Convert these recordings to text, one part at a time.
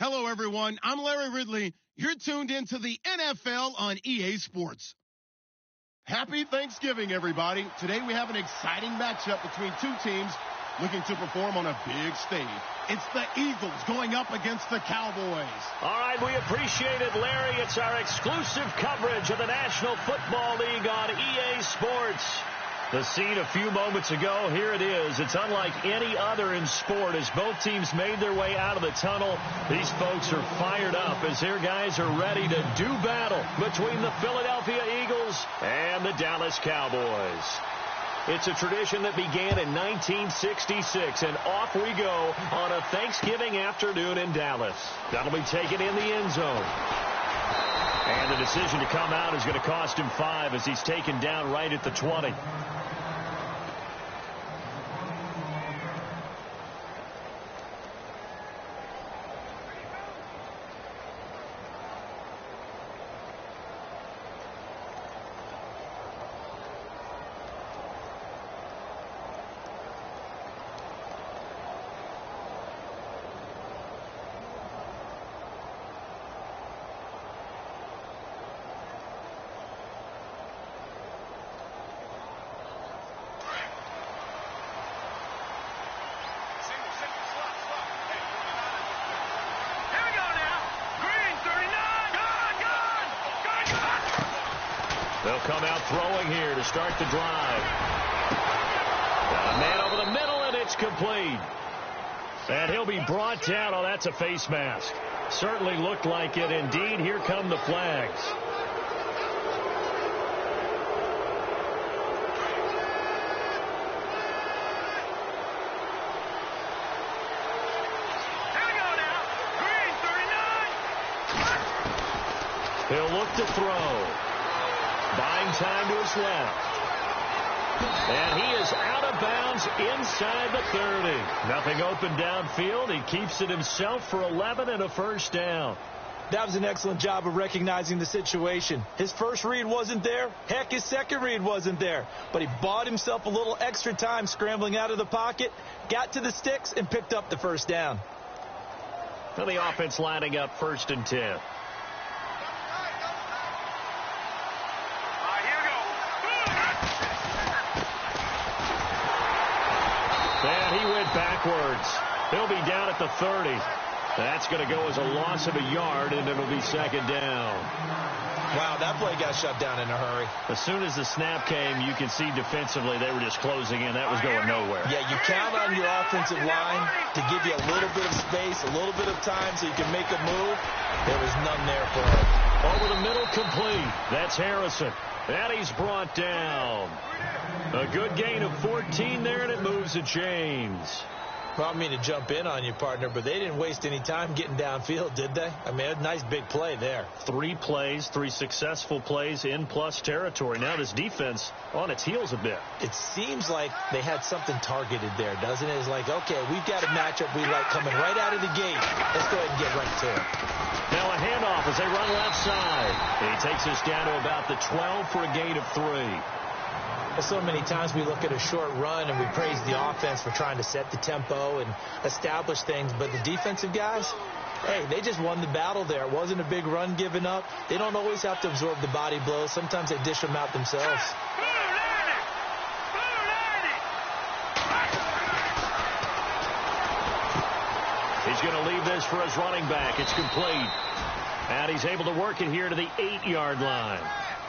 Hello, everyone. I'm Larry Ridley. You're tuned into the NFL on EA Sports. Happy Thanksgiving, everybody. Today we have an exciting matchup between two teams looking to perform on a big stage. It's the Eagles going up against the Cowboys. All right, we appreciate it, Larry. It's our exclusive coverage of the National Football League on EA Sports. The scene a few moments ago, here it is. It's unlike any other in sport as both teams made their way out of the tunnel. These folks are fired up as their guys are ready to do battle between the Philadelphia Eagles and the Dallas Cowboys. It's a tradition that began in 1966, and off we go on a Thanksgiving afternoon in Dallas. That'll be taken in the end zone. And the decision to come out is going to cost him 5 as he's taken down right at the 20. They'll come out throwing here to start the drive. Got a man over the middle, and it's complete. And he'll be brought down. Oh, that's a face mask. Certainly looked like it. Indeed, here come the flags. He'll look to throw. Buying time to his left. And he is out of bounds inside the 30. Nothing open downfield. He keeps it himself for 11 and a first down. That was an excellent job of recognizing the situation. His first read wasn't there. Heck, his second read wasn't there. But he bought himself a little extra time scrambling out of the pocket, got to the sticks, and picked up the first down. And the offense lining up 1st and 10. And he went backwards. He'll be down at the 30. That's going to go as a loss of a yard, and it'll be 2nd down. Wow, that play got shut down in a hurry. As soon as the snap came, you can see defensively they were just closing in. That was going nowhere. Yeah, you count on your offensive line to give you a little bit of space, a little bit of time so you can make a move. There was none there for him. Over the middle, complete. That's Harrison. And he's brought down. A good gain of 14 there, and it moves the chains. Well, I mean to jump in on you, partner, but they didn't waste any time getting downfield, did they? I mean, a nice big play there. 3 plays, 3 successful plays in plus territory. Now this defense on its heels a bit. It seems like they had something targeted there, doesn't it? It's like, okay, we've got a matchup we like coming right out of the gate. Let's go ahead and get right to it. Now a handoff as they run left side. He takes us down to about the 12 for a gain of 3. So many times we look at a short run and we praise the offense for trying to set the tempo and establish things, but the defensive guys, hey, they just won the battle there. It wasn't a big run given up. They don't always have to absorb the body blows. Sometimes they dish them out themselves. He's going to leave this for his running back. It's complete. And he's able to work it here to the 8-yard line.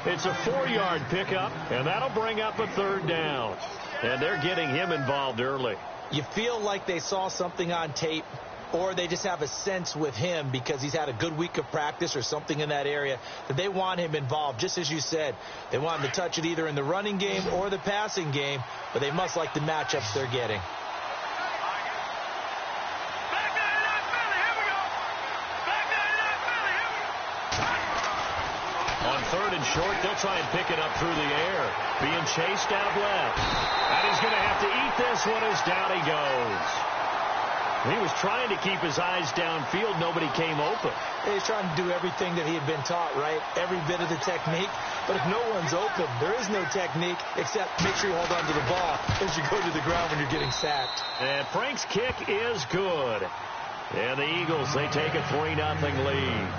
It's a 4-yard pickup, and that'll bring up a 3rd down. And they're getting him involved early. You feel like they saw something on tape, or they just have a sense with him because he's had a good week of practice or something in that area that they want him involved. Just as you said, they want him to touch it either in the running game or the passing game, but they must like the matchups they're getting. On 3rd and short, they'll try and pick it up through the air. Being chased out left. And he's going to have to eat this one as down he goes. He was trying to keep his eyes downfield. Nobody came open. He's trying to do everything that he had been taught, right? Every bit of the technique. But if no one's open, there is no technique except make sure you hold on to the ball as you go to the ground when you're getting sacked. And Frank's kick is good. And the Eagles, they take a 3-0 lead.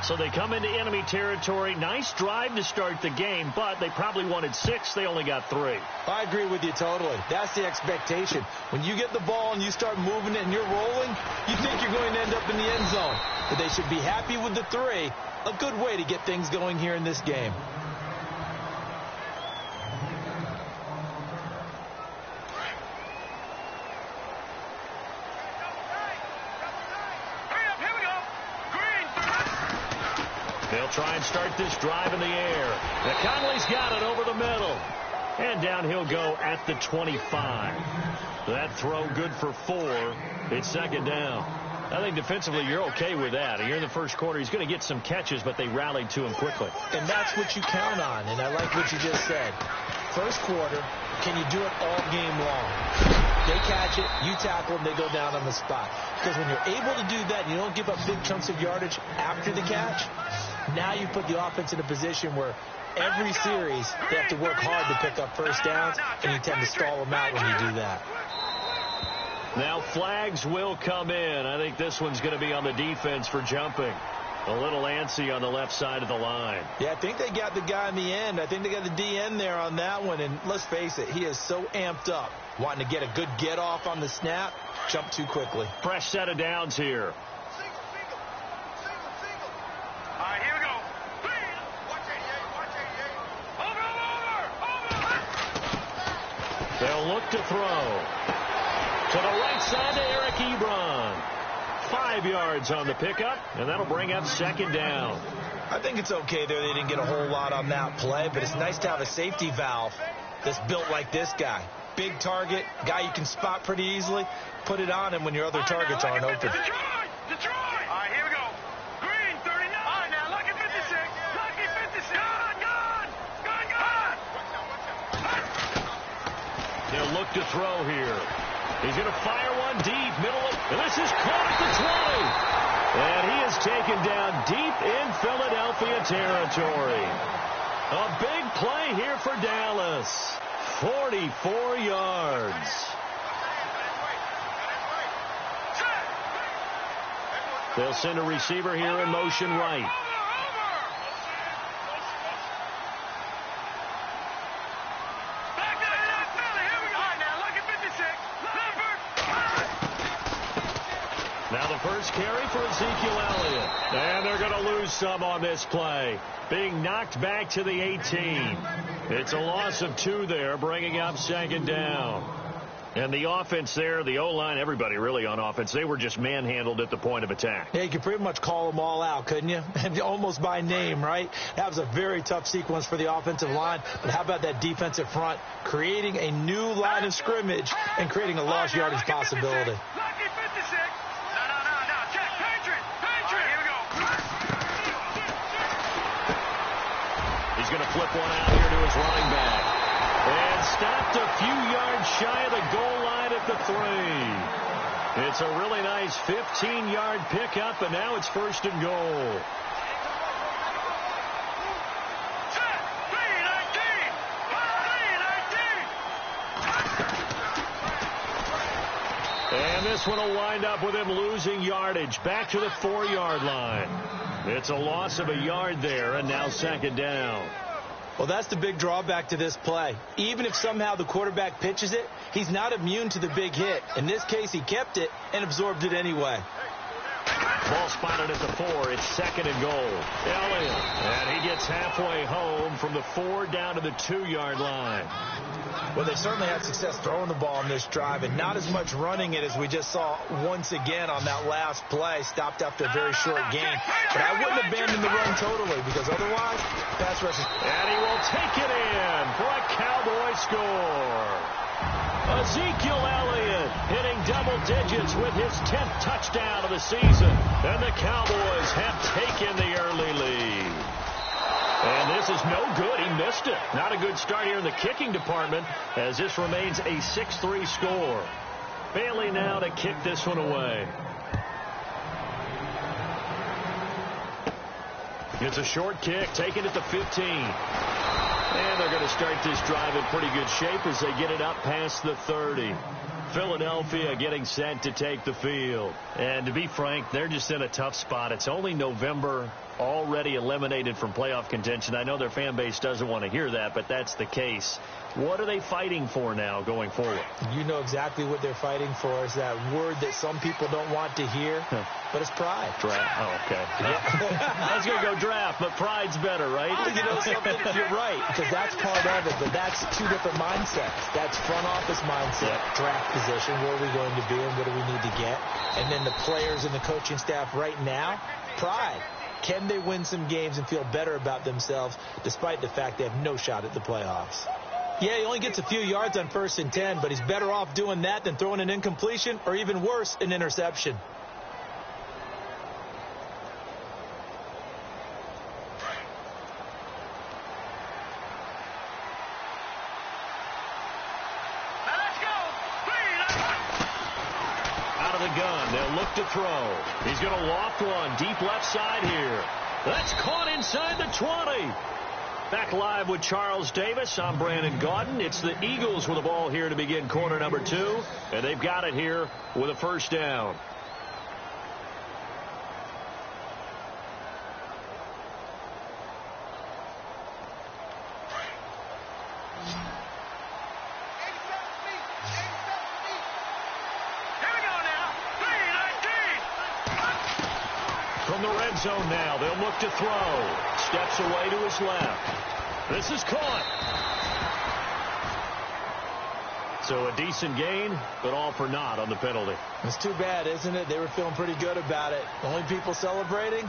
So they come into enemy territory. Nice drive to start the game, but they probably wanted 6. They only got 3. I agree with you totally. That's the expectation. When you get the ball and you start moving it and you're rolling, you think you're going to end up in the end zone. But they should be happy with the 3. A good way to get things going here in this game. They'll try and start this drive in the air. Now Conley's got it over the middle. And down he'll go at the 25. That throw good for 4. It's second down. I think defensively you're okay with that. You're in the first quarter. He's going to get some catches, but they rallied to him quickly. And that's what you count on, and I like what you just said. First quarter, can you do it all game long? They catch it, you tackle them, they go down on the spot. Because when you're able to do that, you don't give up big chunks of yardage after the catch. Now you put the offense in a position where every series they have to work hard to pick up first downs, and you tend to stall them out when you do that. Now flags will come in. I think this one's going to be on the defense for jumping. A little antsy on the left side of the line. Yeah, I think they got the guy in the end. I think they got the DN there on that one. And let's face it, he is so amped up, wanting to get a good get off on the snap, jump too quickly. Fresh set of downs here. All right, here we go. Watch 88. Over. They'll look to throw. To the right side to Eric Ebron. 5 yards on the pickup, and that'll bring up second down. I think it's okay there. They didn't get a whole lot on that play, but it's nice to have a safety valve that's built like this guy. Big target, guy you can spot pretty easily. Put it on him when your other targets aren't open. Detroit! All right, here we go. Green, 39. All right, now, lucky 56. Lucky 56. Gone! They'll look to throw here. He's going to fire one deep, middle of, and this is caught at the 20. And he is taken down deep in Philadelphia territory. A big play here for Dallas. 44 yards. They'll send a receiver here in motion right. Now the first carry for Ezekiel Elliott. And they're going to lose some on this play. Being knocked back to the 18. It's a loss of 2 there, bringing up second down. And the offense there, the O-line, everybody really on offense, they were just manhandled at the point of attack. Yeah, you could pretty much call them all out, couldn't you? And almost by name, right? That was a very tough sequence for the offensive line. But how about that defensive front creating a new line of scrimmage and creating a lost yardage possibility? Lucky 56. No. Check. Patriot. Here we go. He's going to flip one out here to his running back. And stopped a few yards shy of the goal line at the 3. It's a really nice 15-yard pickup, and now it's first and goal. And this one will wind up with him losing yardage back to the 4-yard line. It's a loss of a yard there, and now second down. Well, that's the big drawback to this play. Even if somehow the quarterback pitches it, he's not immune to the big hit. In this case, he kept it and absorbed it anyway. Ball spotted at the 4. It's second and goal. Elliott, and he gets halfway home from the 4 down to the 2-yard line. Well, they certainly had success throwing the ball on this drive, and not as much running it as we just saw once again on that last play. Stopped after a very short gain. But I wouldn't abandon the run totally, because otherwise, pass rush is... And he will take it in for a Cowboy score. Ezekiel Elliott hitting double digits with his 10th touchdown of the season. And the Cowboys have taken the early lead. And this is no good. He missed it. Not a good start here in the kicking department, as this remains a 6-3 score. Bailey now to kick this one away. It's a short kick, taken at the 15. And they're going to start this drive in pretty good shape as they get it up past the 30. Philadelphia getting set to take the field. And to be frank, they're just in a tough spot. It's only November, already eliminated from playoff contention. I know their fan base doesn't want to hear that, but that's the case. What are they fighting for now going forward? You know exactly what they're fighting for. Is that word that some people don't want to hear, but it's pride. Draft. Oh, okay. I was going to go draft, but pride's better, right? You know something? You're right, because that's part of it, but that's two different mindsets. That's front office mindset, draft position, where are we going to be and what do we need to get? And then the players and the coaching staff right now, pride. Can they win some games and feel better about themselves despite the fact they have no shot at the playoffs? Yeah, he only gets a few yards on 1st and 10, but he's better off doing that than throwing an incompletion or even worse, an interception. Out of the gun, they'll look to throw. He's going to loft one deep left side here. That's caught inside the 20. Back live with Charles Davis. I'm Brandon Gaudin. It's the Eagles with the ball here to begin quarter number 2. And they've got it here with a first down. From the red zone now, they'll look to throw. Steps away to his left. This is caught. So a decent gain, but all for naught on the penalty. It's too bad, isn't it? They were feeling pretty good about it. The only people celebrating,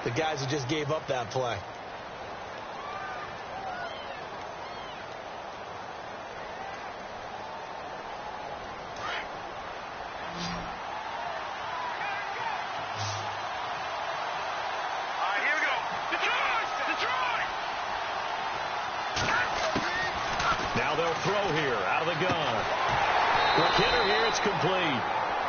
the guys who just gave up that play. Throw here out of the gun. Quick hitter here, it's complete.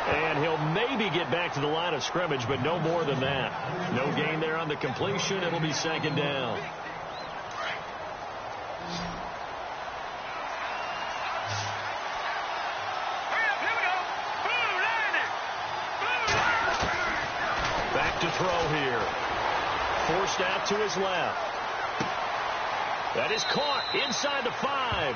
And he'll maybe get back to the line of scrimmage, but no more than that. No gain there on the completion. It'll be 2nd down. Back to throw here. Forced out to his left. That is caught inside the 5.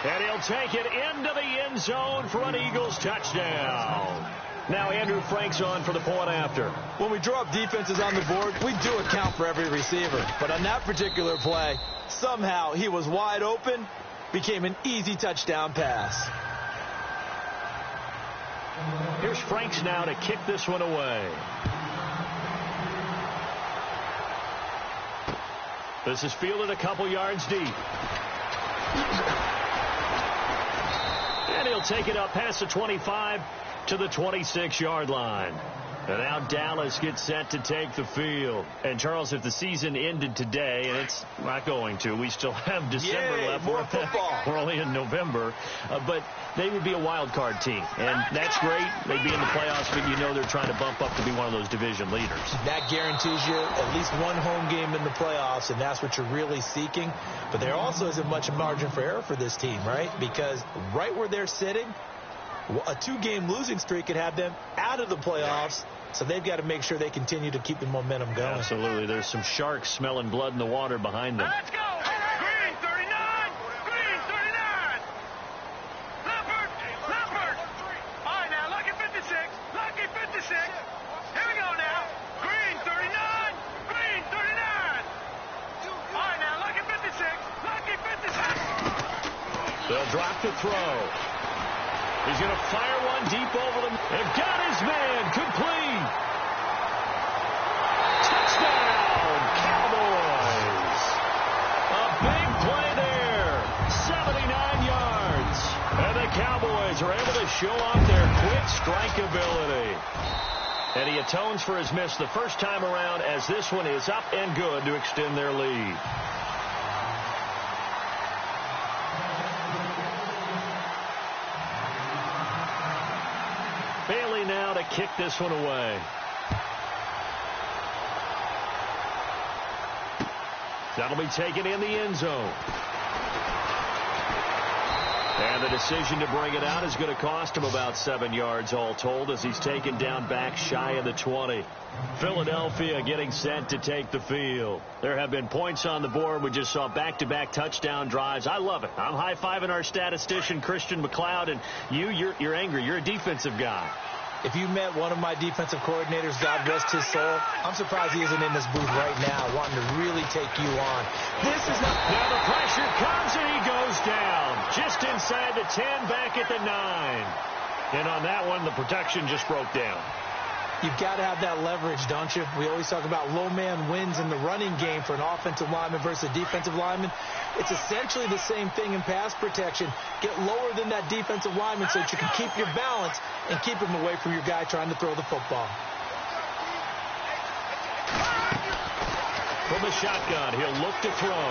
And he'll take it into the end zone for an Eagles touchdown. Now Andrew Frank's on for the point after. When we draw up defenses on the board, we do account for every receiver. But on that particular play, somehow he was wide open, became an easy touchdown pass. Here's Franks now to kick this one away. This is fielded a couple yards deep. And he'll take it up past the 25 to the 26-yard line. And now Dallas gets set to take the field. And, Charles, if the season ended today, and it's not going to, we still have December left. More football. We're only in November. But they would be a wild card team. And that's great. They'd be in the playoffs, but you know they're trying to bump up to be one of those division leaders. That guarantees you at least one home game in the playoffs, and that's what you're really seeking. But there also isn't much margin for error for this team, right? Because right where they're sitting, a 2-game losing streak could have them out of the playoffs. So they've got to make sure they continue to keep the momentum going. Absolutely. There's some sharks smelling blood in the water behind them. Let's go. Green 39. Green 39. Leopard. Leopard. All right, now, lucky 56. Lucky 56. Here we go now. Green 39. Green 39. All right, now, lucky 56. Lucky 56. They'll drop the throw. He's going to fire one deep over them. They've got his man. Complete. Touchdown, Cowboys. A big play there. 79 yards. And the Cowboys are able to show off their quick strike ability. And he atones for his miss the first time around as this one is up and good to extend their lead. Bailey now to kick this one away. That'll be taken in the end zone. And the decision to bring it out is going to cost him about 7 yards all told as he's taken down back shy of the 20. Philadelphia getting set to take the field. There have been points on the board. We just saw back-to-back touchdown drives. I love it. I'm high-fiving our statistician, Christian McLeod, and you're angry. You're a defensive guy. If you met one of my defensive coordinators, God rest his soul, I'm surprised he isn't in this booth right now wanting to really take you on. This is not... Now the pressure comes and he goes down. Just inside the 10, back at the 9. And on that one, the protection just broke down. You've got to have that leverage, don't you? We always talk about low man wins in the running game for an offensive lineman versus a defensive lineman. It's essentially the same thing in pass protection. Get lower than that defensive lineman so that you can keep your balance and keep him away from your guy trying to throw the football. From the shotgun, he'll look to throw.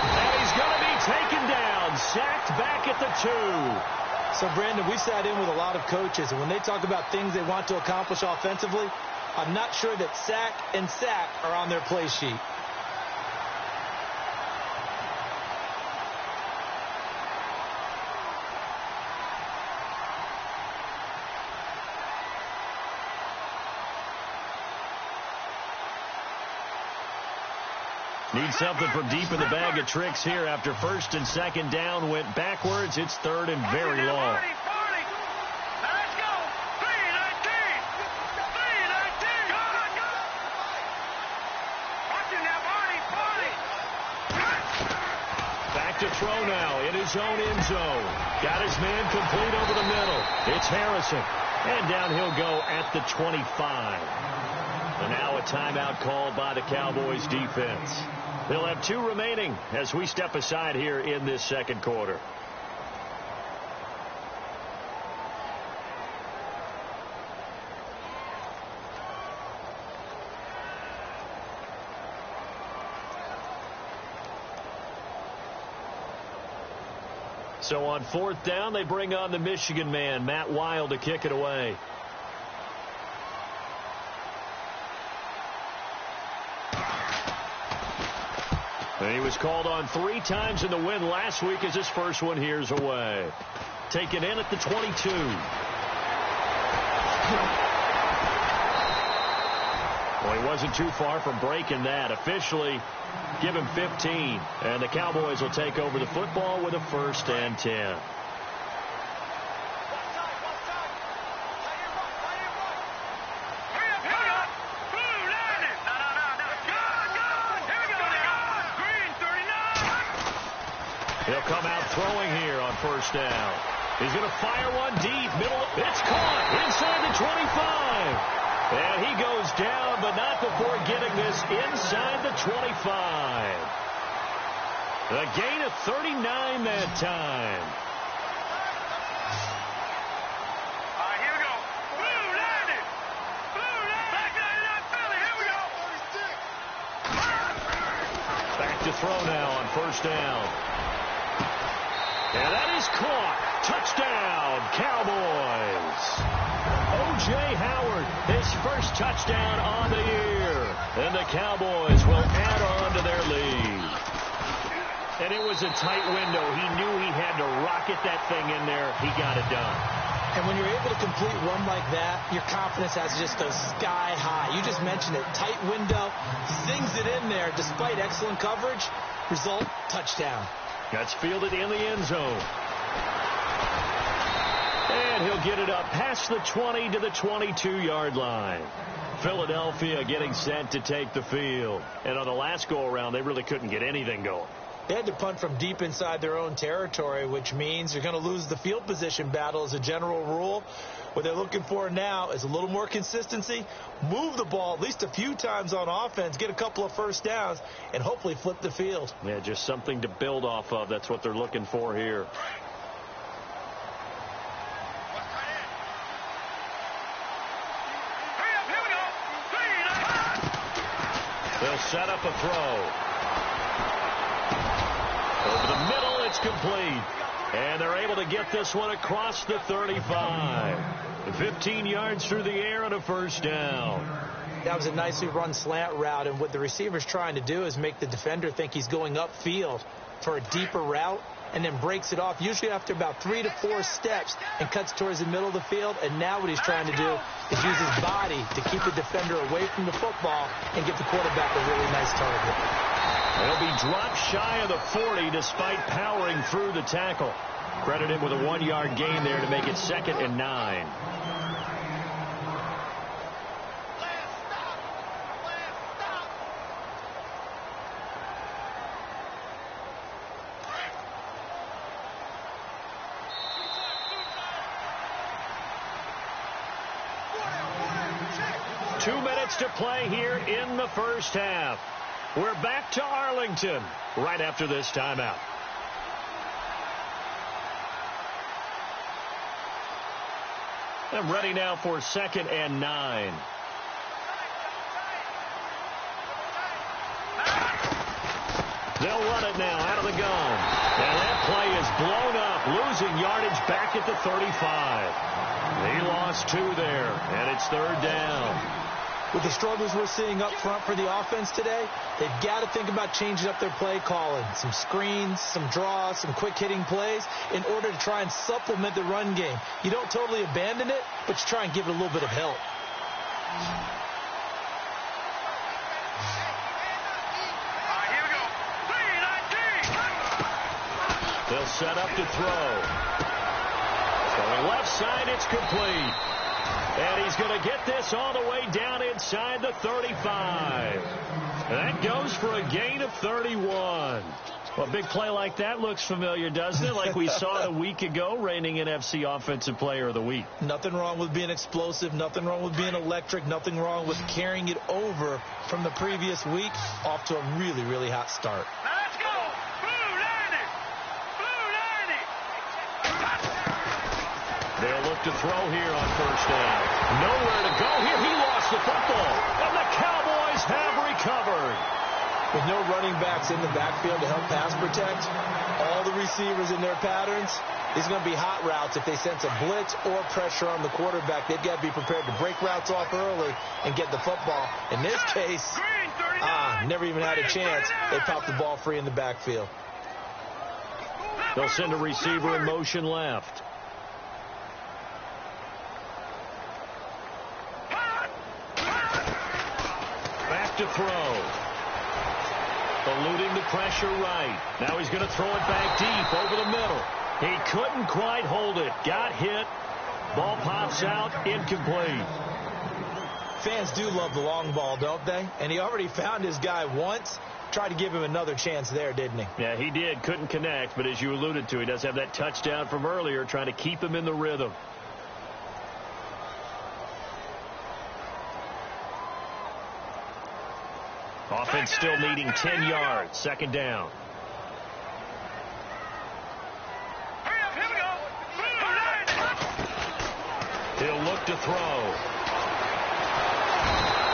And he's going to be taken down, sacked back at the 2. So, Brandon, we sat in with a lot of coaches, and when they talk about things they want to accomplish offensively, I'm not sure that sack and sack are on their play sheet. Need something from deep in the bag of tricks here after first and second down went backwards. It's third and very long. Let's go. 3-19. 3-19. Go. Watch him now, Barney. Back to throw now in his own end zone. Got his man complete over the middle. It's Harrison. And down he'll go at the 25. And now a timeout called by the Cowboys defense. They'll have 2 remaining as we step aside here in this second quarter. So on 4th down, they bring on the Michigan man, Matt Wild, to kick it away. And he was called on 3 times in the win last week as his first one here's away. Taken in at the 22. Well, he wasn't too far from breaking that. Officially, give him 15. And the Cowboys will take over the football with a 1st and 10. He'll come out throwing here on 1st down. He's going to fire one deep. Middle. It's caught inside the 25. And he goes down, but not before getting this inside the 25. A gain of 39 that time. All right, here we go. Blue landed. Back 99 Philly. Here we go. Back to throw now on 1st down. And that is caught. Touchdown, Cowboys. O.J. Howard, his first touchdown on the year. And the Cowboys will add on to their lead. And it was a tight window. He knew he had to rocket that thing in there. He got it done. And when you're able to complete one like that, your confidence has to just go sky high. You just mentioned it. Tight window, sings it in there despite excellent coverage. Result, touchdown. That's fielded in the end zone. And he'll get it up past the 20 to the 22-yard line. Philadelphia getting set to take the field. And on the last go-around, they really couldn't get anything going. They had to punt from deep inside their own territory, which means you're going to lose the field position battle as a general rule. What they're looking for now is a little more consistency, move the ball at least a few times on offense, get a couple of 1st downs, and hopefully flip the field. Yeah, just something to build off of. That's what they're looking for here. They'll set up a throw. Over the middle, it's complete. And they're able to get this one across the 35. 15 yards through the air on a 1st down. That was a nicely run slant route, and what the receiver's trying to do is make the defender think he's going upfield for a deeper route. and then breaks it off, usually after about 3 to 4 steps, and cuts towards the middle of the field. And now what he's trying to do is use his body to keep the defender away from the football and get the quarterback a really nice target. He'll be dropped shy of the 40 despite powering through the tackle. Credit him with a 1-yard gain there to make it 2nd and 9. To play here in the first half. We're back to Arlington right after this timeout. I'm ready now for 2nd and 9. They'll run it now out of the gun. And that play is blown up, losing yardage back at the 35. He lost 2 there, and it's 3rd down. With the struggles we're seeing up front for the offense today, they've got to think about changing up their play calling. Some screens, some draws, some quick-hitting plays in order to try and supplement the run game. You don't totally abandon it, but you try and give it a little bit of help. Here we go. 3-19. They'll set up to throw. On the left side, it's complete. And he's going to get this all the way down inside the 35. That goes for a gain of 31. Well, a big play like that looks familiar, doesn't it? Like we saw a week ago, reigning NFC Offensive Player of the Week. Nothing wrong with being explosive. Nothing wrong with being electric. Nothing wrong with carrying it over from the previous week off to a really, really hot start. Let's go. Blue 90. They'll look to throw here on 1st down. Nowhere to go here. He lost the football. And the Cowboys have recovered. With no running backs in the backfield to help pass protect, all the receivers in their patterns, these are going to be hot routes. If they sense a blitz or pressure on the quarterback, they've got to be prepared to break routes off early and get the football. In this case, never even had a chance. They popped the ball free in the backfield. They'll send a receiver in motion left. Back to throw. Eluding the pressure right. Now he's going to throw it back deep over the middle. He couldn't quite hold it. Got hit. Ball pops out. Incomplete. Fans do love the long ball, don't they? And he already found his guy once. Tried to give him another chance there, didn't he? Yeah, he did. Couldn't connect. But as you alluded to, he does have that touchdown from earlier, trying to keep him in the rhythm. Offense still needing 10 yards. 2nd down. Here we go. He'll look to throw.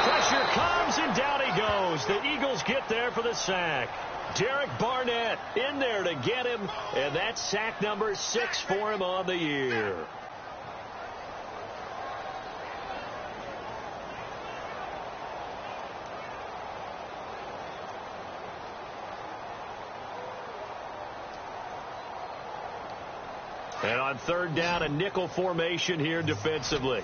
Pressure comes, and down he goes. The Eagles get there for the sack. Derek Barnett in there to get him, and that's sack number 6 for him on the year. And on 3rd down, a nickel formation here defensively.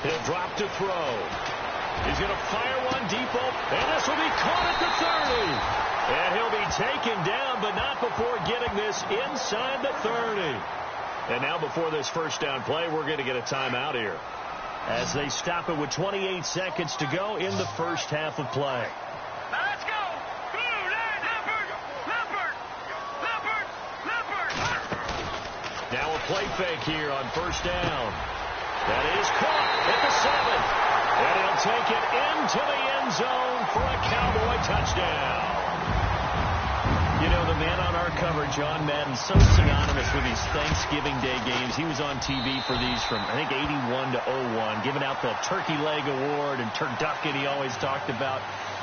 He'll drop to throw. He's going to fire one deep open, and this will be caught at the 30. And he'll be taken down, but not before getting this inside the 30. And now before this 1st down play, we're going to get a timeout here, as they stop it with 28 seconds to go in the first half of play. Let's go. Now a play fake here on 1st down. That is caught at the 7. And he'll take it into the end zone for a Cowboy touchdown. You know, the man on our cover, John Madden, so synonymous with these Thanksgiving Day games. He was on TV for these from, I think, 81 to 01, giving out the Turkey Leg Award and turducken he always talked about.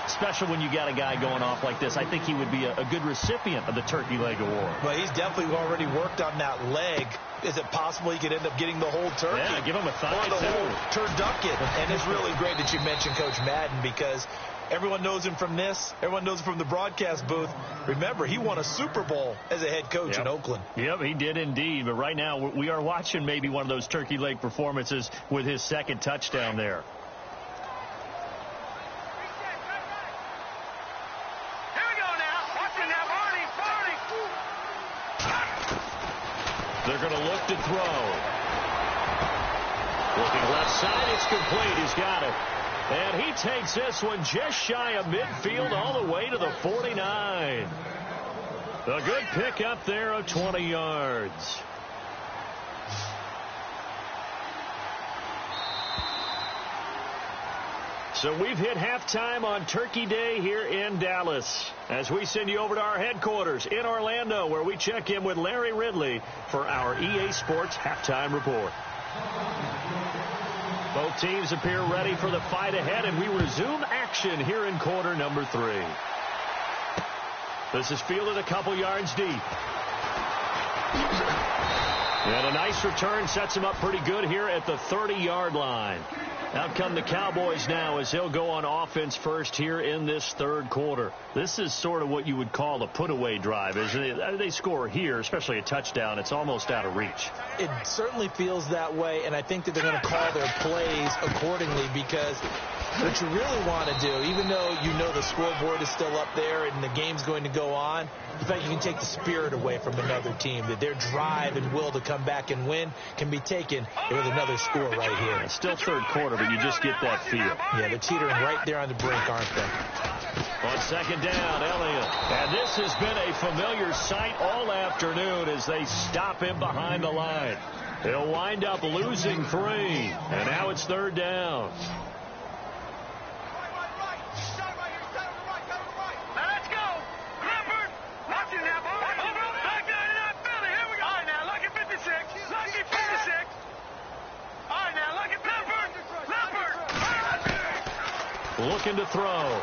especially when you got a guy going off like this. I think he would be a good recipient of the Turkey Leg Award. Well, he's definitely already worked on that leg. Is it possible he could end up getting the whole turkey? Yeah, give him a thigh, or the whole turducken. And it's really great that you mentioned Coach Madden, because everyone knows him from this. Everyone knows him from the broadcast booth. Remember, he won a Super Bowl as a head coach in Oakland. Yep, he did indeed. But right now, we are watching maybe one of those turkey leg performances with his second touchdown there. They're going to look to throw. Looking left side, it's complete. He's got it. And he takes this one just shy of midfield all the way to the 49. A good pickup there of 20 yards. So we've hit halftime on Turkey Day here in Dallas, as we send you over to our headquarters in Orlando, where we check in with Larry Ridley for our EA Sports Halftime Report. Both teams appear ready for the fight ahead, and we resume action here in quarter number 3. This is fielded a couple yards deep. And a nice return sets him up pretty good here at the 30-yard line. Out come the Cowboys now, as they'll go on offense first here in this third quarter. This is sort of what you would call a put-away drive, isn't it? They score here, especially a touchdown. It's almost out of reach. It certainly feels that way, and I think that they're going to call their plays accordingly, because what you really want to do, even though you know the scoreboard is still up there and the game's going to go on, in fact, you can take the spirit away from another team, that their drive and will to come back and win can be taken with another score right here. It's still third quarter, but you just get that feel. Yeah, they're teetering right there on the brink, aren't they? On second down, Elliott. And this has been a familiar sight all afternoon as they stop him behind the line. He'll wind up losing 3. And now it's third down. Looking to throw.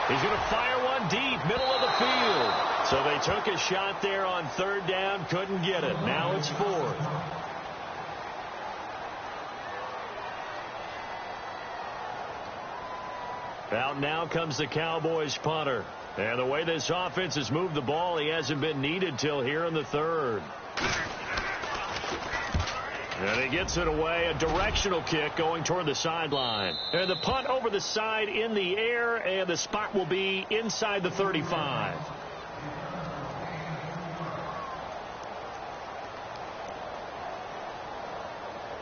He's going to fire one deep, middle of the field. So they took a shot there on third down, couldn't get it. Now it's 4th. Out now comes the Cowboys punter. And the way this offense has moved the ball, he hasn't been needed till here in the third. And he gets it away, a directional kick going toward the sideline. And the punt over the side in the air, and the spot will be inside the 35.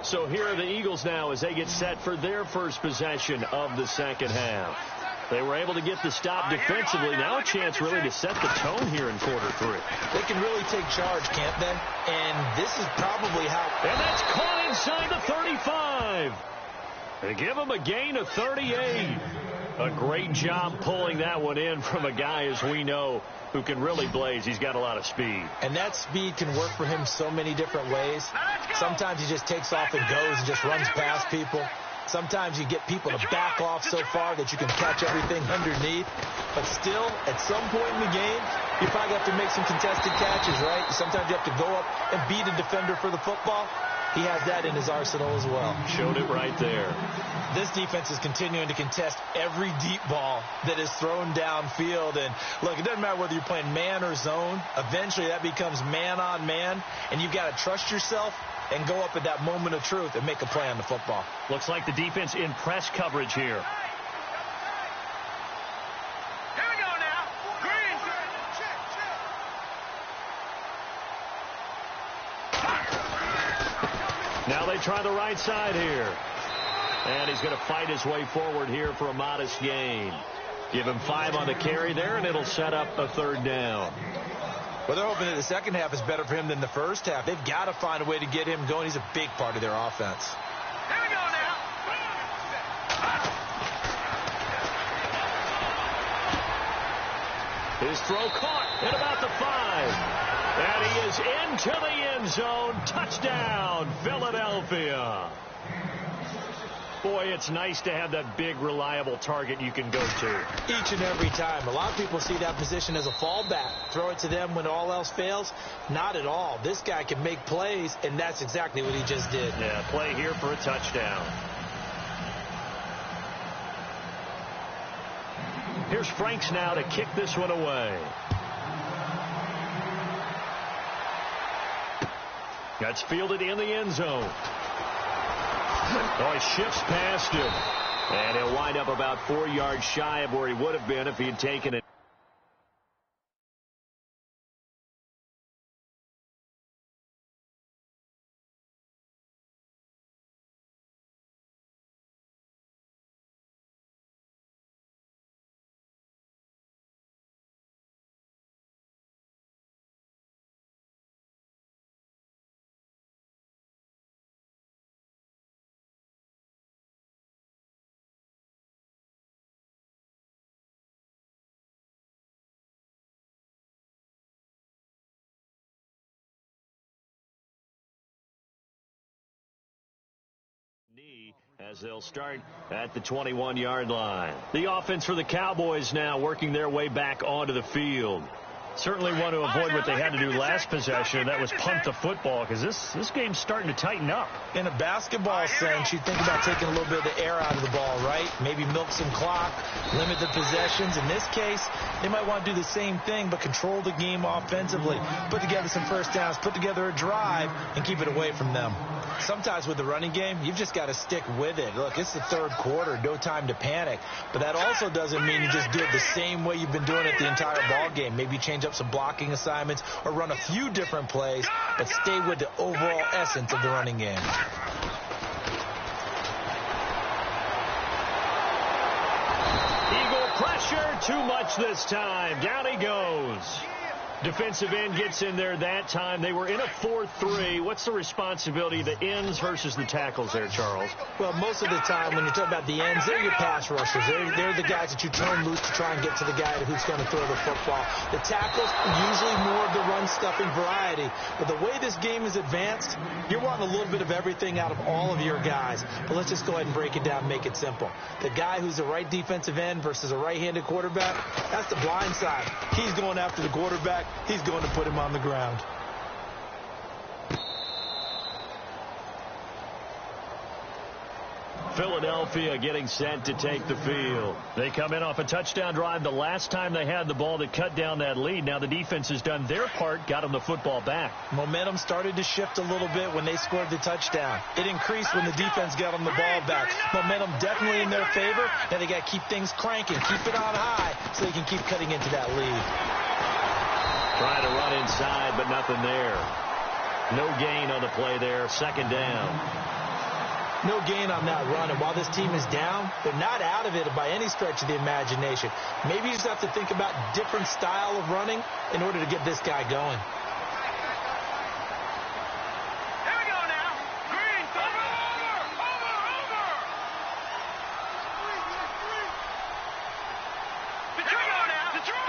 So here are the Eagles now as they get set for their first possession of the second half. They were able to get the stop defensively. Now a chance really to set the tone here in quarter 3. They can really take charge, can't they? And this is probably how... And that's caught inside the 35. They give him a gain of 38. A great job pulling that one in from a guy, as we know, who can really blaze. He's got a lot of speed. And that speed can work for him so many different ways. Sometimes he just takes off and goes and just runs past people. Sometimes you get people to back off so far that you can catch everything underneath. But still, at some point in the game, you probably have to make some contested catches, right? Sometimes you have to go up and beat a defender for the football. He has that in his arsenal as well. Showed it right there. This defense is continuing to contest every deep ball that is thrown downfield. And, look, it doesn't matter whether you're playing man or zone. Eventually, that becomes man on man. And you've got to trust yourself and go up at that moment of truth and make a play on the football. Looks like the defense in press coverage here. Here we go now. Green. Now they try the right side here. And he's going to fight his way forward here for a modest gain. Give him 5 on the carry there, and it'll set up a third down. Well, they're hoping that the second half is better for him than the first half. They've got to find a way to get him going. He's a big part of their offense. Here we go now. His throw caught at about the 5. And he is into the end zone. Touchdown, Philadelphia. Boy, it's nice to have that big, reliable target you can go to. Each and every time. A lot of people see that position as a fallback. Throw it to them when all else fails. Not at all. This guy can make plays, and that's exactly what he just did. Yeah, play here for a touchdown. Here's Franks now to kick this one away. That's fielded in the end zone. Oh, he shifts past him. And he'll wind up about 4 yards shy of where he would have been if he had taken it. As they'll start at the 21-yard line. The offense for the Cowboys now working their way back onto the field. Certainly want to avoid what they had to do last possession, and that was punt the football, because this game's starting to tighten up. In a basketball sense, you think about taking a little bit of the air out of the ball, right? Maybe milk some clock, limit the possessions. In this case, they might want to do the same thing, but control the game offensively. Put together some first downs, put together a drive, and keep it away from them. Sometimes with the running game, you've just got to stick with it. Look, it's the third quarter, no time to panic. But that also doesn't mean you just do it the same way you've been doing it the entire ball game. Maybe change up some blocking assignments or run a few different plays, but stay with the overall essence of the running game. Eagle pressure, too much this time. Down he goes. Defensive end gets in there that time. They were in a 4-3. What's the responsibility of the ends versus the tackles there, Charles? Well, most of the time when you talk about the ends, they're your pass rushers. They're the guys that you turn loose to try and get to the guy who's going to throw the football. The tackles are usually more of the run-stuffing variety. But the way this game is advanced, you're wanting a little bit of everything out of all of your guys. But let's just go ahead and break it down and make it simple. The guy who's a right defensive end versus a right-handed quarterback, that's the blind side. He's going after the quarterback. He's going to put him on the ground. Philadelphia getting set to take the field. They come in off a touchdown drive the last time they had the ball that cut down that lead. Now the defense has done their part, got them the football back. Momentum started to shift a little bit when they scored the touchdown. It increased when the defense got them the ball back. Momentum definitely in their favor. Now they got to keep things cranking, keep it on high so they can keep cutting into that lead. Trying to run inside, but nothing there. No gain on the play there. Second down. No gain on that run, and while this team is down, they're not out of it by any stretch of the imagination. Maybe you just have to think about different style of running in order to get this guy going. Here we go now. Green, over. Detroit now. Detroit.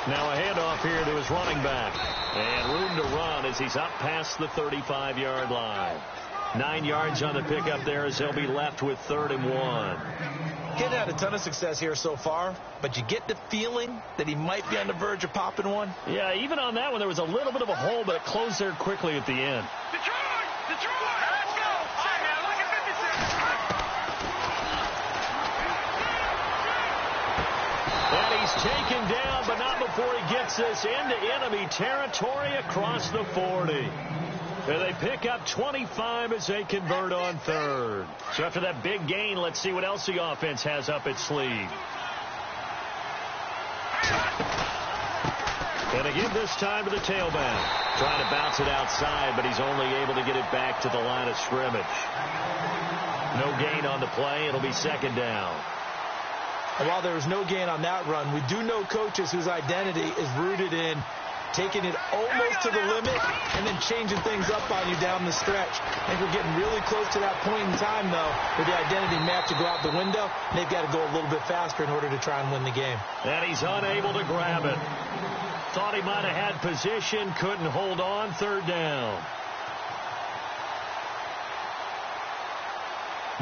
Now a handoff here to his running back. And room to run as he's up past the 35-yard line. 9 yards on the pickup there as they'll be left with 3rd and 1. He's had a ton of success here so far, but you get the feeling that he might be on the verge of popping one. Yeah, even on that one, there was a little bit of a hole, but it closed there quickly at the end. Detroit! Let's go! All right, now, look at 56. And he's taken down, but not before he gets this into enemy territory across the 40. And they pick up 25 as they convert on 3rd. So after that big gain, let's see what else the offense has up its sleeve. And again, this time to the tailback. Trying to bounce it outside, but he's only able to get it back to the line of scrimmage. No gain on the play. It'll be 2nd down. And while there was no gain on that run, we do know coaches whose identity is rooted in taking it almost to the limit and then changing things up on you down the stretch. I think we're getting really close to that point in time, though, where the identity may have to go out the window, and they've got to go a little bit faster in order to try and win the game. And he's unable to grab it. Thought he might have had position, couldn't hold on. 3rd down.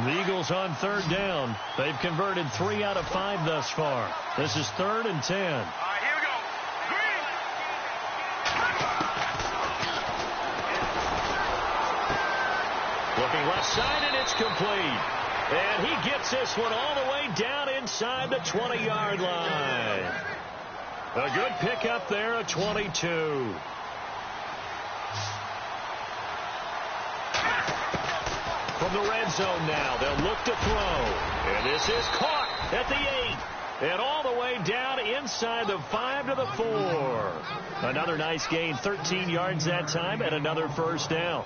The Eagles on third down. They've converted 3 out of 5 thus far. This is 3rd and 10. All right, here we go. Green. Looking left side, and it's complete. And he gets this one all the way down inside the 20-yard line. A good pickup there, a 22. From the red zone now, they'll look to throw. And this is caught at the 8. And all the way down inside the 5 to the 4. Another nice gain, 13 yards that time, and another first down.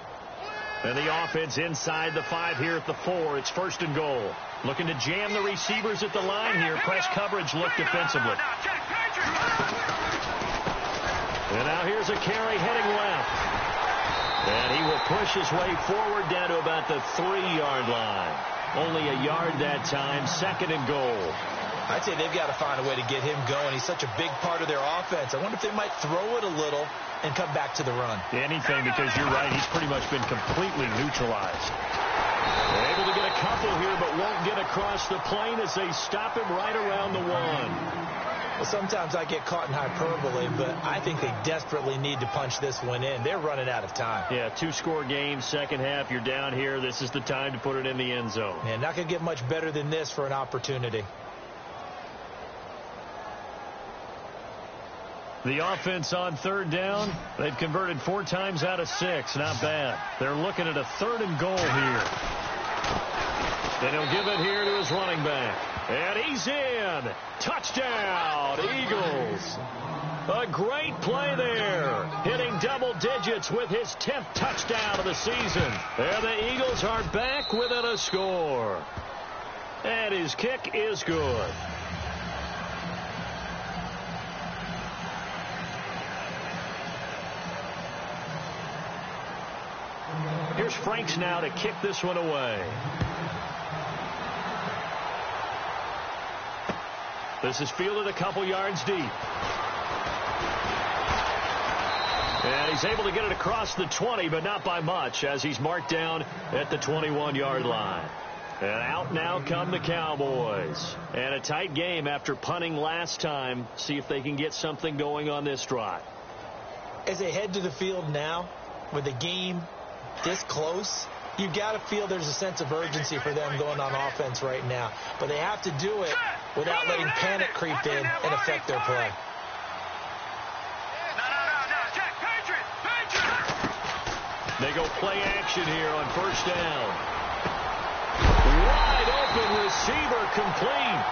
And the offense inside the 5 here at the 4. It's 1st and goal. Looking to jam the receivers at the line here. Press coverage look defensively. And now here's a carry heading left. And he will push his way forward down to about the 3-yard line. Only a yard that time, 2nd and goal. I'd say they've got to find a way to get him going. He's such a big part of their offense. I wonder if they might throw it a little and come back to the run. Anything, because you're right, he's pretty much been completely neutralized. They're able to get a couple here, but won't get across the plane as they stop him right around the 1. Well, sometimes I get caught in hyperbole, but I think they desperately need to punch this one in. They're running out of time. Yeah, 2-score game, second half. You're down here. This is the time to put it in the end zone. Man, not going to get much better than this for an opportunity. The offense on third down, they've converted 4 times out of 6. Not bad. They're looking at a 3rd and goal here. And he'll give it here to his running back. And he's in. Touchdown, Eagles. A great play there. Hitting double digits with his 10th touchdown of the season. And the Eagles are back within a score. And his kick is good. Here's Franks now to kick this one away. This is fielded a couple yards deep. And he's able to get it across the 20, but not by much, as he's marked down at the 21-yard line. And out now come the Cowboys. And a tight game after punting last time. See if they can get something going on this drive. As they head to the field now, with the game this close, you got to feel there's a sense of urgency for them going on offense right now. But they have to do it without letting panic creep in and affect their play. They go play action here on first down. Wide open receiver complete.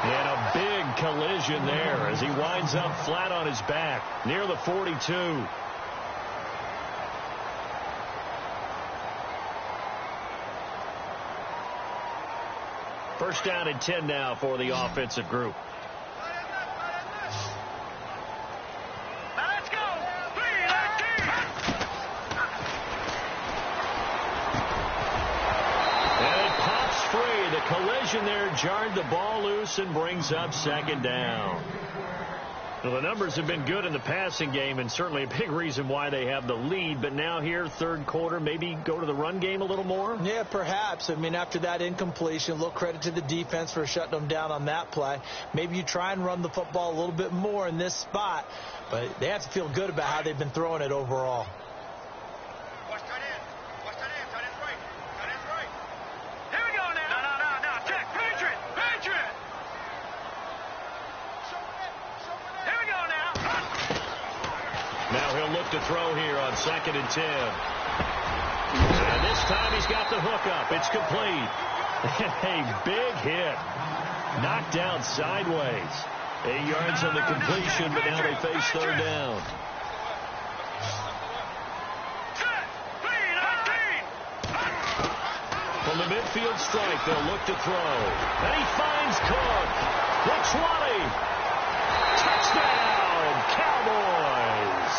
And a big collision there as he winds up flat on his back near the 42. First down and 10 now for the offensive group. Let's go. And it pops free. The collision there jarred the ball loose and brings up 2nd down. Well, the numbers have been good in the passing game, and certainly a big reason why they have the lead. But now here, 3rd quarter, maybe go to the run game a little more? Yeah, perhaps. I mean, after that incompletion, a little credit to the defense for shutting them down on that play. Maybe you try and run the football a little bit more in this spot. But they have to feel good about how they've been throwing it overall. Here we go now. No. Check. Patriot. Here we go now. Now he'll look to throw here on 2nd and 10. And this time he's got the hook up. It's complete. A big hit. Knocked down sideways. 8 yards on the completion, but now they face 3rd down. From the midfield strike, they'll look to throw. And he finds Cook. The 20. Touchdown, Cowboys.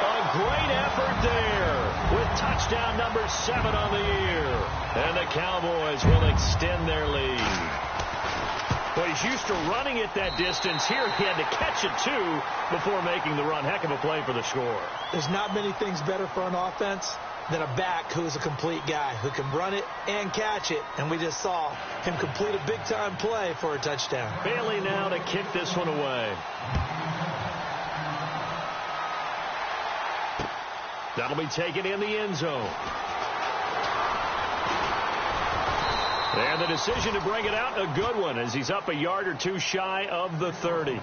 A great effort there with touchdown number 7 on the year. And the Cowboys will extend their lead. Well, he's used to running it that distance. Here he had to catch it, too, before making the run. Heck of a play for the score. There's not many things better for an offense than a back who's a complete guy who can run it and catch it. And we just saw him complete a big-time play for a touchdown. Bailey now to kick this one away. That'll be taken in the end zone. And the decision to bring it out, a good one, as he's up a yard or two shy of the 30.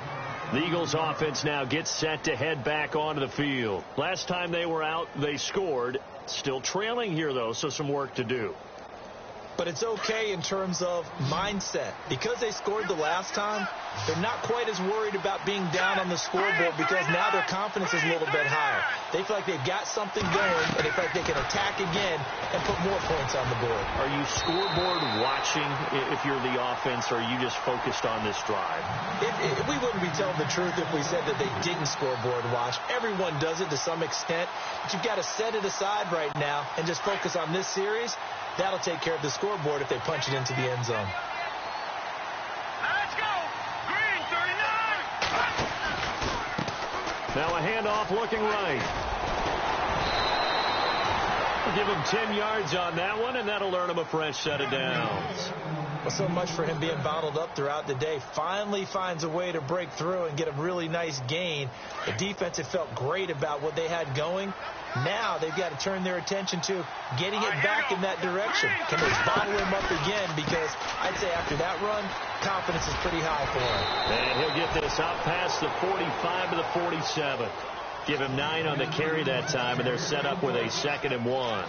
The Eagles offense now gets set to head back onto the field. Last time they were out, they scored. Still trailing here, though, so some work to do. But it's okay in terms of mindset. Because they scored the last time, they're not quite as worried about being down on the scoreboard because now their confidence is a little bit higher. They feel like they've got something going, and they feel like they can attack again and put more points on the board. Are you scoreboard watching if you're the offense, or are you just focused on this drive? We wouldn't be telling the truth if we said that they didn't scoreboard watch. Everyone does it to some extent, but you've got to set it aside right now and just focus on this series. That'll take care of the scoreboard if they punch it into the end zone. Let's go. Green 39. Now a handoff looking right. We'll give him 10 yards on that one, and that'll earn him a fresh set of downs. Well, so much for him being bottled up throughout the day. Finally finds a way to break through and get a really nice gain. The defense had felt great about what they had going. Now they've got to turn their attention to getting it back in that direction. Can they bottle him up again? Because I'd say after that run, confidence is pretty high for him. And he'll get this out past the 45 to the 47. Give him 9 on the carry that time, and they're set up with a 2nd and 1.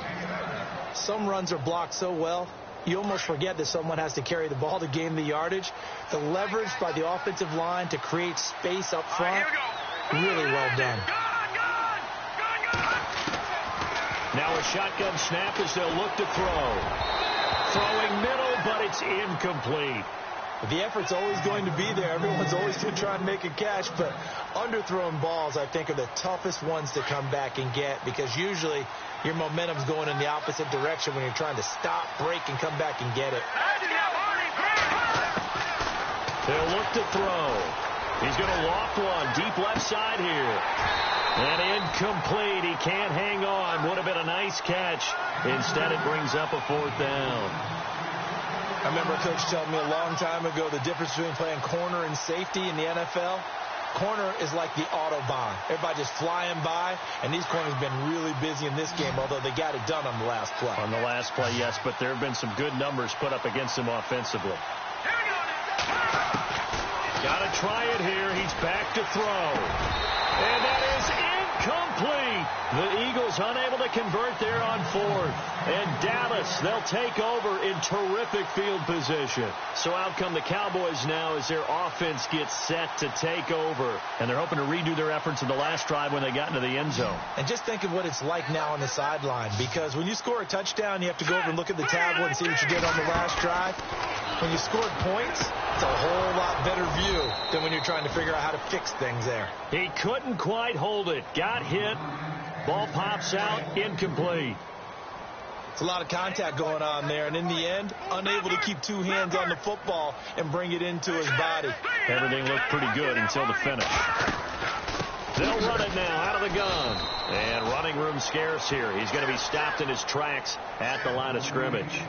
Some runs are blocked so well, you almost forget that someone has to carry the ball to gain the yardage. The leverage by the offensive line to create space up front, really well done. Now a shotgun snap as they'll look to throw. Throwing middle, but it's incomplete. The effort's always going to be there. Everyone's always going to try and make a catch, but underthrown balls, I think, are the toughest ones to come back and get because usually your momentum's going in the opposite direction when you're trying to stop, break, and come back and get it. They'll look to throw. He's going to loft one deep left side here. And incomplete. He can't hang on. Would have been a nice catch. Instead, it brings up a 4th down. I remember a coach telling me a long time ago the difference between playing corner and safety in the NFL. Corner is like the Autobahn. Everybody just flying by, and these corners have been really busy in this game, although they got it done on the last play. On the last play, yes, but there have been some good numbers put up against him offensively. Got to try it here. He's back to throw. And that is incomplete. The Eagles unable to convert there on 4th. And Dallas, they'll take over in terrific field position. So out come the Cowboys now as their offense gets set to take over. And they're hoping to redo their efforts in the last drive when they got into the end zone. And just think of what it's like now on the sideline. Because when you score a touchdown, you have to go over and look at the tablet and see what you did on the last drive. When you scored points, it's a whole lot better view than when you're trying to figure out how to fix things there. He couldn't quite hold it. Got hit. Ball pops out. Incomplete. It's a lot of contact going on there. And in the end, unable to keep 2 hands on the football and bring it into his body. Everything looked pretty good until the finish. They'll run it now out of the gun. And running room scarce here. He's going to be stopped in his tracks at the line of scrimmage.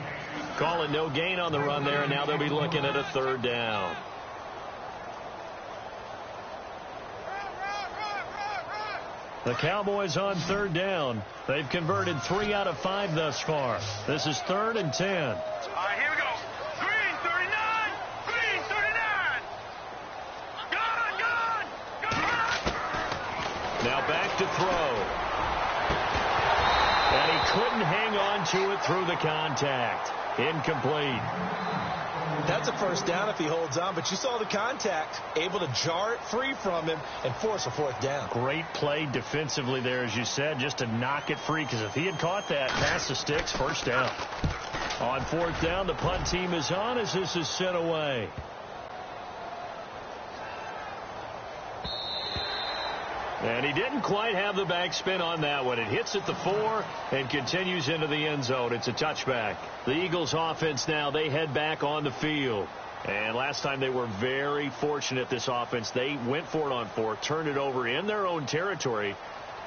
Calling no gain on the run there, and now they'll be looking at a 3rd down. The Cowboys on 3rd down. They've converted 3 out of 5 thus far. This is 3rd and 10. All right, here we go. Green 39. Green 39. Gone. Now back to throw. And he couldn't hang on to it through the contact. Incomplete. That's a 1st down if he holds on, but you saw the contact, able to jar it free from him and force a 4th down. Great play defensively there, as you said, just to knock it free, because if he had caught that, pass the sticks, 1st down. On 4th down, the punt team is on as this is sent away. And he didn't quite have the backspin on that one. It hits at the 4 and continues into the end zone. It's a touchback. The Eagles offense now, they head back on the field. And last time they were very fortunate, this offense. They went for it on 4, turned it over in their own territory,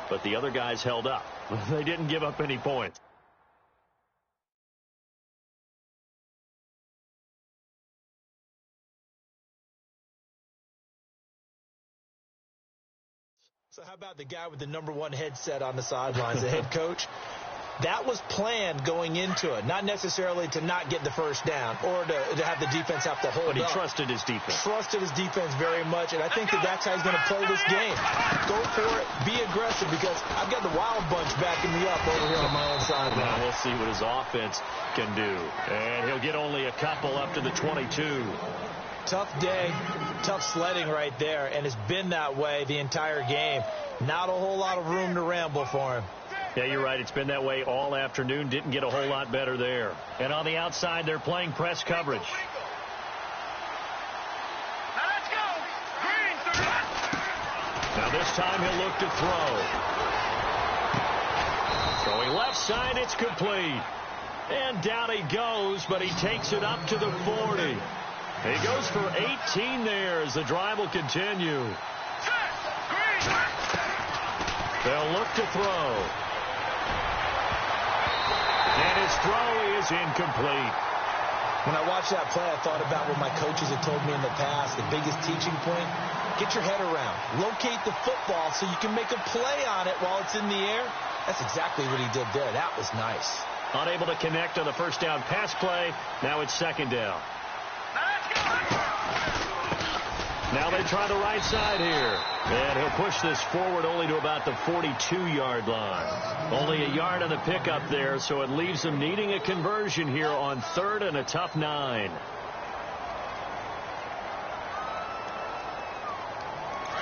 but the other guys held up. They didn't give up any points. So how about the guy with the #1 headset on the sidelines, the head coach? That was planned going into it, not necessarily to not get the first down or to have the defense have to hold up. But he trusted his defense. Trusted his defense very much, and I think that's how he's going to play this game. Go for it, be aggressive, because I've got the wild bunch backing me up over here on my own sideline. Now we'll see what his offense can do. And he'll get only a couple up to the 22. Tough day, tough sledding right there, and it's been that way the entire game. Not a whole lot of room to ramble for him. Yeah, you're right. It's been that way all afternoon. Didn't get a whole lot better there. And on the outside, they're playing press coverage. Now let's go. Green, Now this time he'll look to throw. Throwing left side, it's complete. And down he goes, but he takes it up to the 40. He goes for 18 there as the drive will continue. They'll look to throw. And his throw is incomplete. When I watched that play, I thought about what my coaches had told me in the past. The biggest teaching point, get your head around. Locate the football so you can make a play on it while it's in the air. That's exactly what he did there. That was nice. Unable to connect on the first down pass play. Now it's second down. Now they try the right side here. And he'll push this forward only to about the 42-yard line. Only a yard on the pickup there, so it leaves him needing a conversion here on 3rd and a tough 9.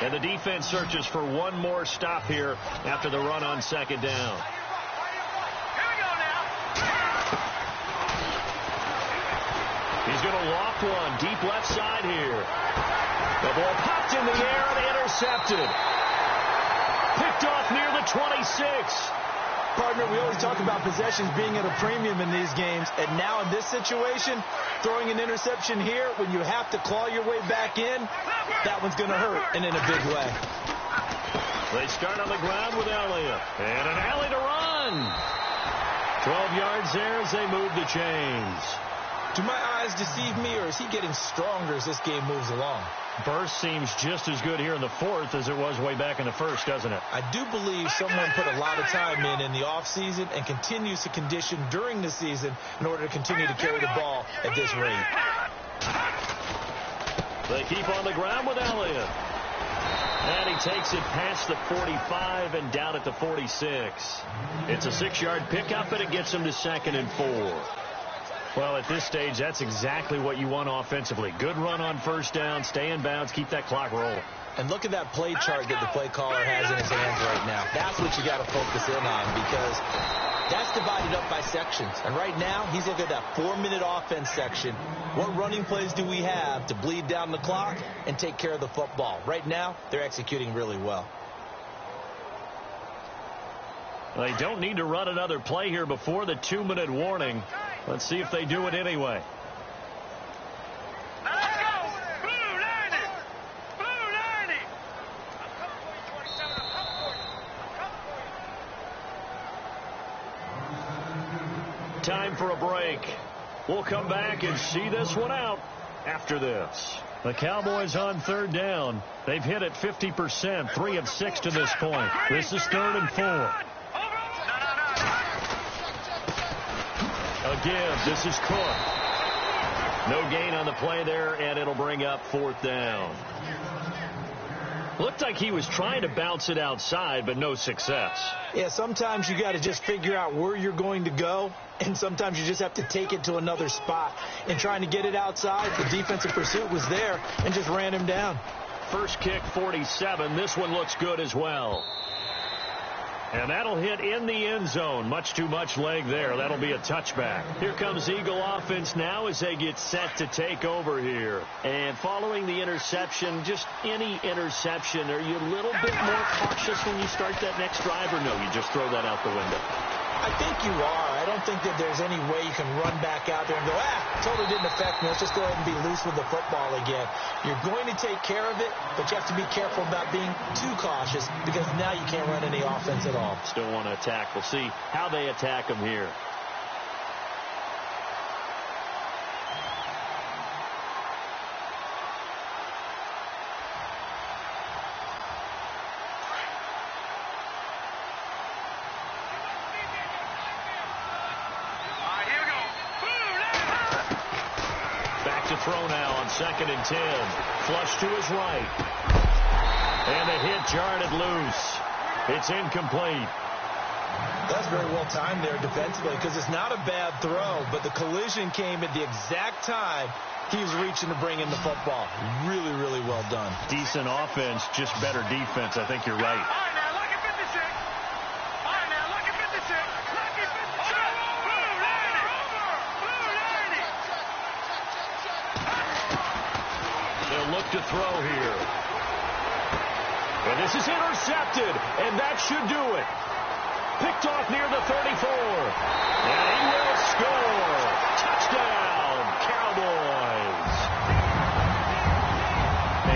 And the defense searches for one more stop here after the run on second down. He's going to loft one deep left side here. The ball popped in the air and intercepted. Picked off near the 26. Partner, we always talk about possessions being at a premium in these games, and now in this situation, throwing an interception here when you have to claw your way back in, that one's going to hurt, and in a big way. They start on the ground with Elliott, and an alley to run. 12 yards there as they move the chains. Do my eyes deceive me, or is he getting stronger as this game moves along? Burst seems just as good here in the 4th as it was way back in the 1st, doesn't it? I do believe someone put a lot of time in the offseason and continues to condition during the season in order to continue to carry the ball at this rate. They keep on the ground with Elliott. And he takes it past the 45 and down at the 46. It's a 6-yard pickup, and it gets him to 2nd and 4. Well, at this stage, that's exactly what you want offensively. Good run on first down, stay in bounds, keep that clock rolling. And look at that play chart that the play caller has in his hands right now. That's what you got to focus in on, because that's divided up by sections. And right now, he's looking at that 4-minute offense section. What running plays do we have to bleed down the clock and take care of the football? Right now, they're executing really well. They don't need to run another play here before the 2-minute warning. Let's see if they do it anyway. Let's go! Blue 90! Blue 90! Time for a break. We'll come back and see this one out after this. The Cowboys on 3rd down. They've hit it 50%, 3 of 6 to this point. This is 3rd and 4. A give. This is Cook. No gain on the play there, and it'll bring up 4th down. Looked like he was trying to bounce it outside, but no success. Yeah, sometimes you got to just figure out where you're going to go, and sometimes you just have to take it to another spot. And trying to get it outside, the defensive pursuit was there and just ran him down. First kick, 47. This one looks good as well. And that'll hit in the end zone. Much too much leg there. That'll be a touchback. Here comes Eagle offense now as they get set to take over here. And following the interception, just any interception, are you a little bit more cautious when you start that next drive, or no, you just throw that out the window? I think you are. I don't think that there's any way you can run back out there and go, totally didn't affect me. Let's just go ahead and be loose with the football again. You're going to take care of it, but you have to be careful about being too cautious because now you can't run any offense at all. Still want to attack. We'll see how they attack them here. Throw now on 2nd and 10. Flush to his right. And the hit jarred it loose. It's incomplete. That's very well timed there defensively because it's not a bad throw, but the collision came at the exact time he was reaching to bring in the football. Really, really well done. Decent offense, just better defense. I think you're right. Look to throw here. And this is intercepted, and that should do it. Picked off near the 34. And he will score. Touchdown, Cowboys.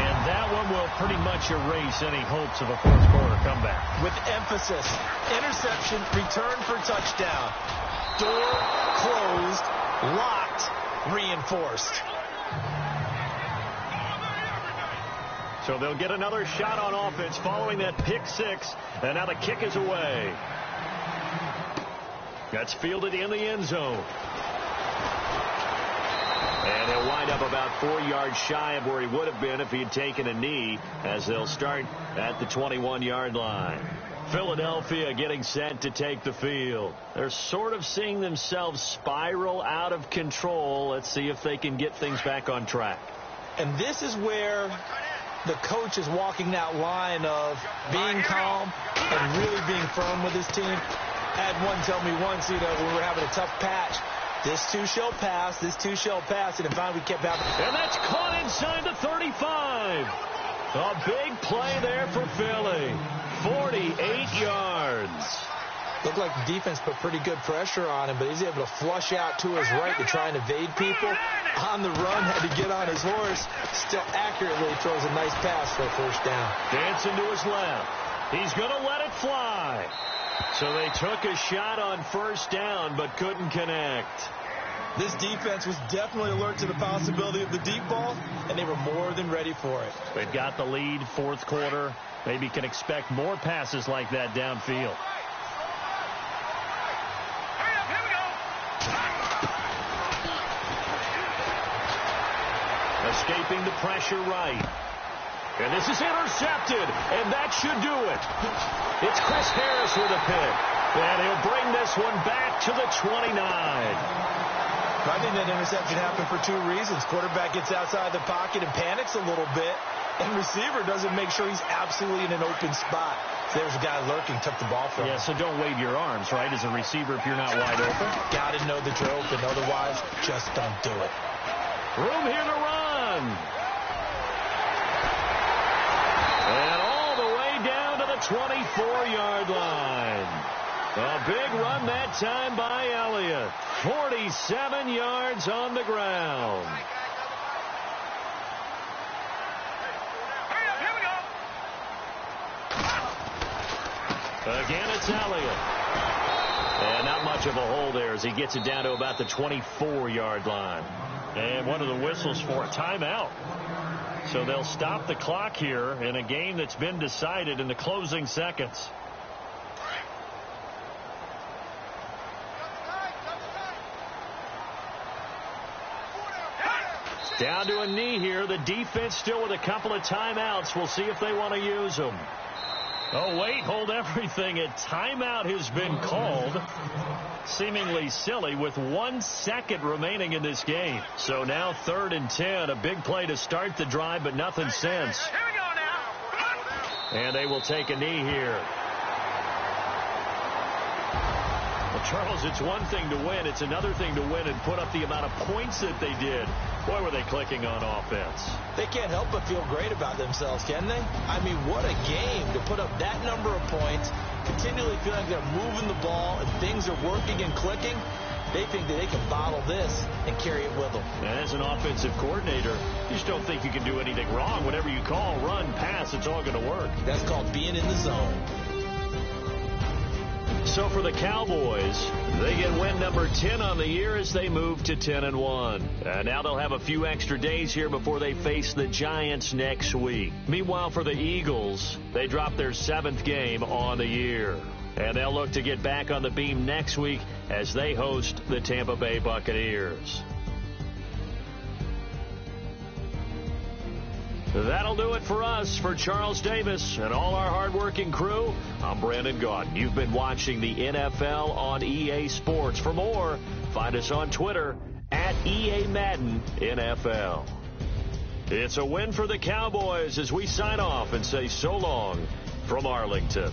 And that one will pretty much erase any hopes of a fourth quarter comeback. With emphasis, interception, return for touchdown. Door closed, locked, reinforced. So they'll get another shot on offense following that pick six. And now the kick is away. That's fielded in the end zone. And he'll wind up about 4 yards shy of where he would have been if he had taken a knee, as they'll start at the 21-yard line. Philadelphia getting set to take the field. They're sort of seeing themselves spiral out of control. Let's see if they can get things back on track. And this is where the coach is walking that line of being calm and really being firm with his team. I had one tell me once, when we were having a tough patch, this too shall pass, this too shall pass, and finally we kept having. And that's caught inside the 35. A big play there for Philly. 48 yards. Looked like the defense put pretty good pressure on him, but he's able to flush out to his right to try and evade people. On the run, had to get on his horse. Still accurately throws a nice pass for a first down. Dancing to his left. He's going to let it fly. So they took a shot on first down, but couldn't connect. This defense was definitely alert to the possibility of the deep ball, and they were more than ready for it. They've got the lead, fourth quarter. Maybe can expect more passes like that downfield. Escaping the pressure right. And this is intercepted, and that should do it. It's Chris Harris with a pick. And he'll bring this one back to the 29. I think that interception happened for 2 reasons. Quarterback gets outside the pocket and panics a little bit, and receiver doesn't make sure he's absolutely in an open spot. So there's a guy lurking, took the ball from him. Yeah, so don't wave your arms, right, as a receiver if you're not wide open. Got to know that you're open. Otherwise, just don't do it. Room here to run. And all the way down to the 24-yard line. A big run that time by Elliott. 47 yards on the ground. Again, it's Elliott. And not much of a hole there as he gets it down to about the 24-yard line. And one of the whistles for a timeout. So they'll stop the clock here in a game that's been decided in the closing seconds. Down to a knee here. The defense still with a couple of timeouts. We'll see if they want to use them. Oh, wait, hold everything. A timeout has been called. Seemingly silly with 1 second remaining in this game. So now 3rd and 10. A big play to start the drive, but nothing since. Here we go now. And they will take a knee here. Well, Charles, it's one thing to win. It's another thing to win and put up the amount of points that they did. Boy, were they clicking on offense. They can't help but feel great about themselves, can they? I mean, what a game to put up that number of points, continually feeling they're moving the ball and things are working and clicking, they think that they can bottle this and carry it with them. And as an offensive coordinator, you just don't think you can do anything wrong. Whatever you call, run, pass, it's all going to work. That's called being in the zone. So for the Cowboys, they get win number 10 on the year as they move to 10-1. And now they'll have a few extra days here before they face the Giants next week. Meanwhile, for the Eagles, they drop their 7th game on the year. And they'll look to get back on the beam next week as they host the Tampa Bay Buccaneers. That'll do it for us. For Charles Davis and all our hardworking crew, I'm Brandon Gaudin. You've been watching the NFL on EA Sports. For more, find us on Twitter at EA Madden NFL. It's a win for the Cowboys as we sign off and say so long from Arlington.